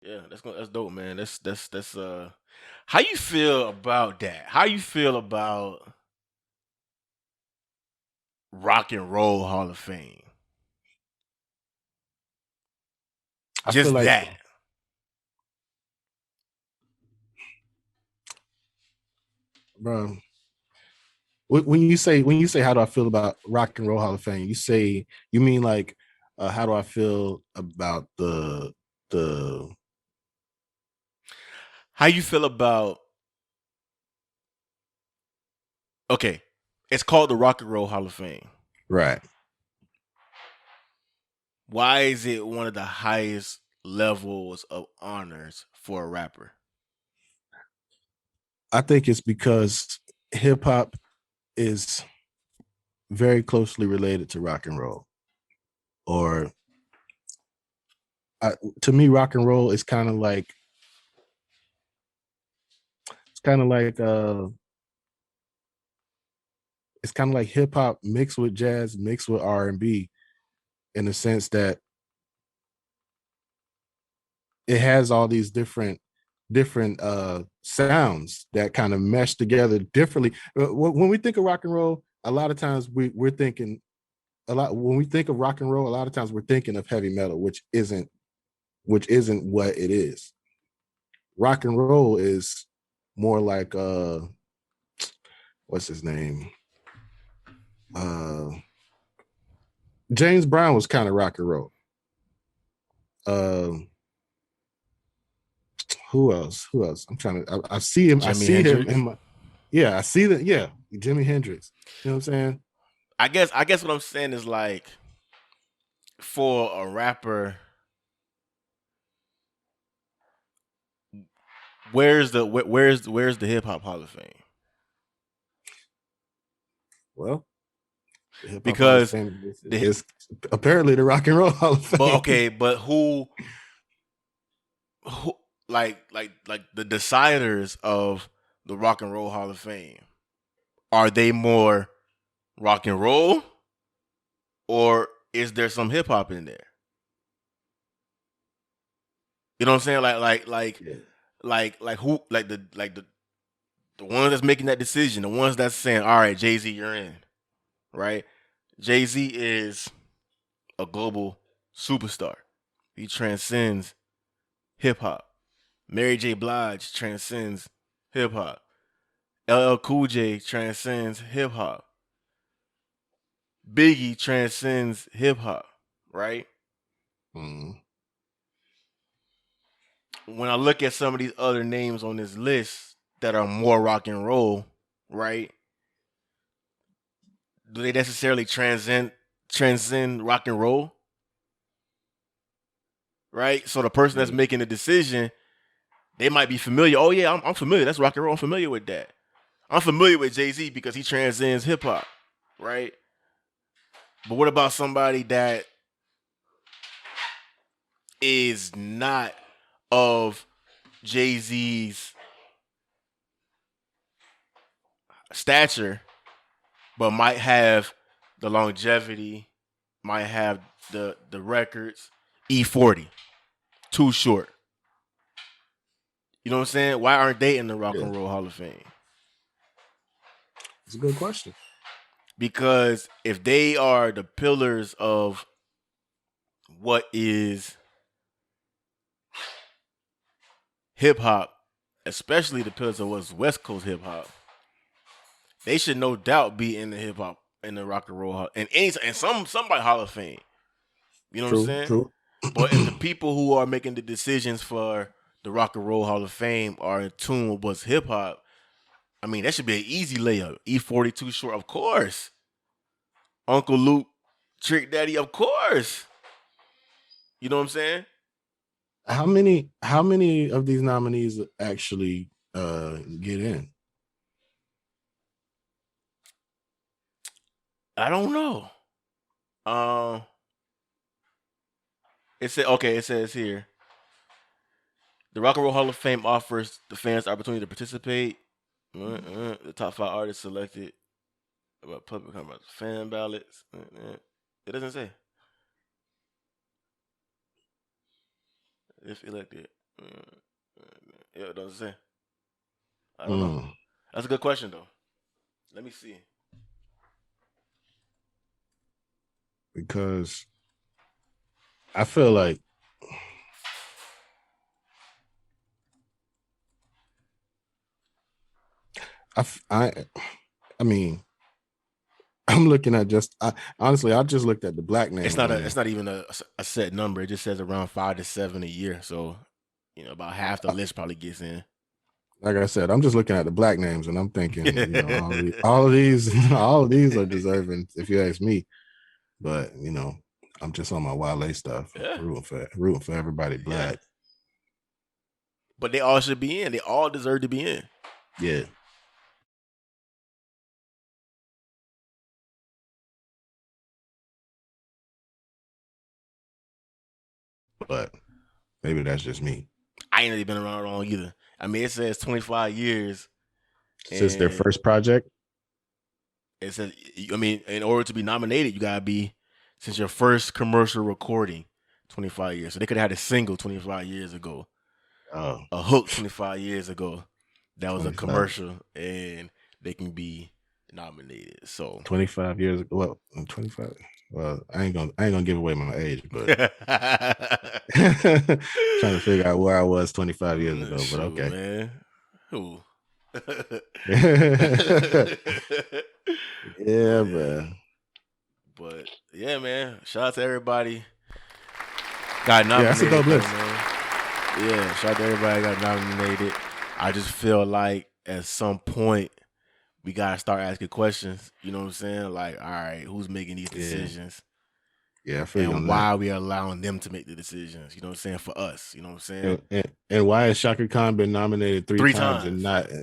Yeah, that's dope, man. That's. How you feel about that? How you feel about Rock and Roll Hall of Fame? I feel Just like, that. bro, when you say how do I feel about Rock and Roll Hall of Fame, you mean like how do I feel about the How you feel about okay? It's called the Rock and Roll Hall of Fame. right? Why is it one of the highest levels of honors for a rapper? I think it's because hip hop is very closely related to rock and roll. Or I, to me, rock and roll is kind of like it's kind of like hip hop mixed with jazz, mixed with R&B, in the sense that it has all these different sounds that kind of mesh together differently. When we think of rock and roll, a lot of times we're thinking a lot. When we think of rock and roll, a lot of times we're thinking of heavy metal, which isn't what it is. Rock and roll is more like what's his name? Uh James Brown was kind of rock and roll. Um who else? Who else? I'm trying to I see him. I Jimi see him Hendrix. in my yeah, I see that. Yeah, Jimi Hendrix. You know what I'm saying? I guess what I'm saying is like for a rapper, where's the Hip Hop Hall of Fame? Well, the Hip Hop Hall of Because Fame the is apparently the Rock and Roll Hall of but Fame. okay, but who like the deciders of the Rock and Roll Hall of Fame, are they more rock and roll or is there some hip hop in there? You know what I'm saying? Yeah. Like who the ones that's making that decision, the ones that's saying, all right, Jay Z, you're in, right? Jay Z is a global superstar. He transcends hip hop. Mary J. Blige transcends hip hop. LL Cool J transcends hip hop. Biggie transcends hip hop, right? Mm. When I look at some of these other names on this list that are more rock and roll, right? Do they necessarily transcend rock and roll? Right? So the person that's Yeah. making the decision, they might be familiar. Oh yeah, I'm familiar. That's rock and roll. I'm familiar with that. I'm familiar with Jay Z because he transcends hip hop, right? But what about somebody that is not of Jay Z's stature, but might have the longevity, might have the records? E40, Too Short. You know what I'm saying? Why aren't they in the Rock Yeah. and Roll Hall of Fame? It's a good question. Because if they are the pillars of what is hip hop, especially the pillars of what's West Coast hip hop, they should no doubt be in the hip hop in the Rock and Roll Hall and somebody Hall of Fame. You know what I'm True, saying? true. But if the people who are making the decisions for the Rock and Roll Hall of Fame are in tune with what's hip hop, I mean that should be an easy layup. E42 Short, of course. Uncle Luke, Trick Daddy, of course. You know what I'm saying? How many of these nominees actually get in? I don't know. Um, it says here the Rock and Roll Hall of Fame offers the fans the opportunity to participate. The top five artists selected about public about fan ballots. It doesn't say if elected. I'm saying. I don't know. That's a good question though. Let me see. Because I feel like I mean, I'm looking at honestly, I just looked at the black names. It's not even a set number. It just says around 5 to 7 a year. So, about half the list probably gets in. Like I said, I'm just looking at the black names and I'm thinking, all of these are deserving, if you ask me. But I'm just on my Wale stuff, rooting for everybody black. Yeah. But they all should be in. They all deserve to be in. Yeah. But maybe that's just me. I ain't really been around long either. I mean, it says 25 years since their first project. It says, I mean, in order to be nominated, you gotta be since your first commercial recording, 25 years. So they could have had a single 25 years ago, a hook 25 years ago. That was 25. A commercial, and they can be nominated. So 25 years ago. Well, I'm 25. Well, I ain't gonna give away my age, but trying to figure out where I was 25 years ago. But okay, man. Who? Yeah, man. But yeah, man. Shout out to everybody. Got nominated. Yeah, that's a dope list. Yeah, shout out to everybody got nominated. I just feel like at some point we gotta start asking questions. You know what I'm saying? Like, all right, who's making these decisions? Yeah, I feel and why are we allowing them to make the decisions? You know what I'm saying? For us, you know what I'm saying? And why has Shaka Khan been nominated three times and not? You know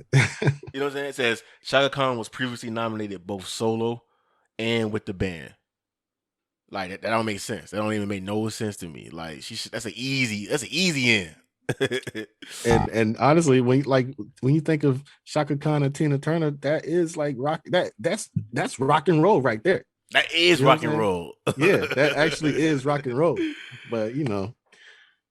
what I'm saying? It says Shaka Khan was previously nominated both solo and with the band. Like that don't make sense. That don't even make no sense to me. Like that's an easy in. and honestly, when you think of Shaka Khan and Tina Turner, that is like rock. That's rock and roll right there. That is rock and roll. Yeah, that actually is rock and roll. But